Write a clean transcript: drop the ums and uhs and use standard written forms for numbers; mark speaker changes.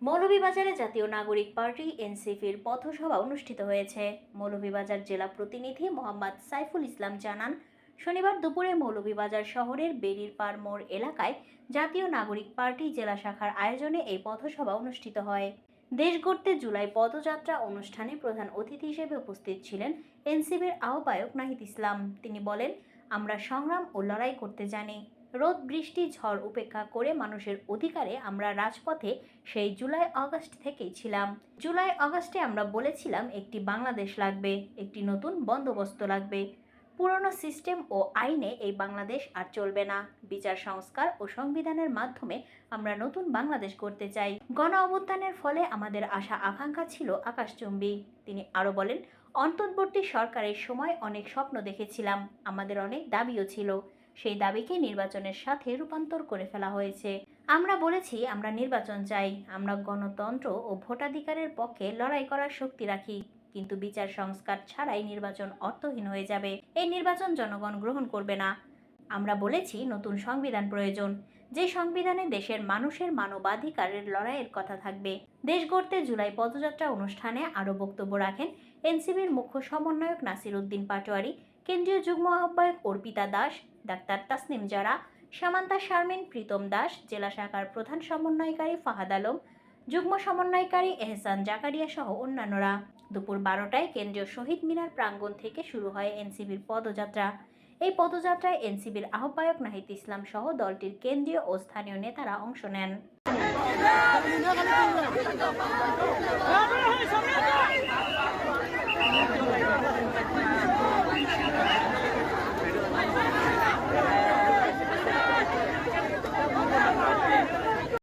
Speaker 1: মৌলভীবাজারে জাতীয় নাগরিক পার্টি এনসিপির পথসভা অনুষ্ঠিত হয়েছে। মৌলভীবাজার জেলা প্রতিনিধি মোহাম্মদ সাইফুল ইসলাম জানান, শনিবার দুপুরে মৌলভীবাজার শহরের বেরিরপাড় মোড় এলাকায় জাতীয় নাগরিক পার্টি জেলা শাখার আয়োজনে এই পথসভা অনুষ্ঠিত হয়। দেশ গড়তে জুলাই পদযাত্রা অনুষ্ঠানে প্রধান অতিথি হিসেবে উপস্থিত ছিলেন এনসিপির আহ্বায়ক নাহিদ ইসলাম। তিনি বলেন, আমরা সংগ্রাম ও লড়াই করতে জানি। রোদ বৃষ্টি ঝড় উপেক্ষা করে মানুষের অধিকারে আমরা রাজপথে সেই জুলাই আগস্ট থেকেই ছিলাম। জুলাই আগস্টে আমরা বলেছিলাম একটি বাংলাদেশ লাগবে, একটি নতুন বন্দোবস্ত লাগবে। পুরনো সিস্টেম ও আইনে এই বাংলাদেশ আর চলবে না। বিচার সংস্কার ও সংবিধানের মাধ্যমে আমরা নতুন বাংলাদেশ করতে চাই। গণ অভ্যুত্থানের ফলে আমাদের আশা আকাঙ্ক্ষা ছিল আকাশচুম্বী। তিনি আরো বলেন, অন্তর্বর্তী সরকারের সময় অনেক স্বপ্ন দেখেছিলাম, আমাদের অনেক দাবিও ছিল। সেই দাবিকে নির্বাচনের সাথে রূপান্তর করে ফেলা হয়েছে। আমরা বলেছি আমরা নির্বাচন চাই, আমরা গণতন্ত্র ও ভোটাধিকারের পক্ষে লড়াই করার শক্তি রাখি, কিন্তু বিচার সংস্কার ছাড়াই নির্বাচন অর্থহীন হয়ে যাবে। এই নির্বাচন জনগণ গ্রহণ করবে না। আমরা বলেছি নতুন সংবিধান প্রয়োজন, যে সংবিধানে দেশের মানুষের মানবাধিকারের লড়াইয়ের কথা থাকবে। দেশ গড়তে জুলাই পদযাত্রা অনুষ্ঠানে আরও বক্তব্য রাখেন এনসিপির মুখ্য সমন্বয়ক নাসির উদ্দিন পাটোয়ারি, কেন্দ্রীয় যুগ্ম আহ্বায়ক অর্পিতা দাস, ডাক্তার তাসনিম জারা, সামান্তা শারমিন, প্রীতম দাস, জেলা শাখার প্রধান সমন্বয়কারী ফাহাদ আলম, যুগ্ম সমন্বয়কারী এহসান জাকারিয়া সহ অন্যান্যরা। দুপুর 12টায় কেন্দ্রীয় শহীদ মিনার প্রাঙ্গণ থেকে শুরু হয় এনসিপির পদযাত্রা। এই পদযাত্রায় এনসিপির আহ্বায়ক নাহিদ ইসলাম সহ দলটির কেন্দ্রীয় ও স্থানীয় নেতারা অংশ নেন।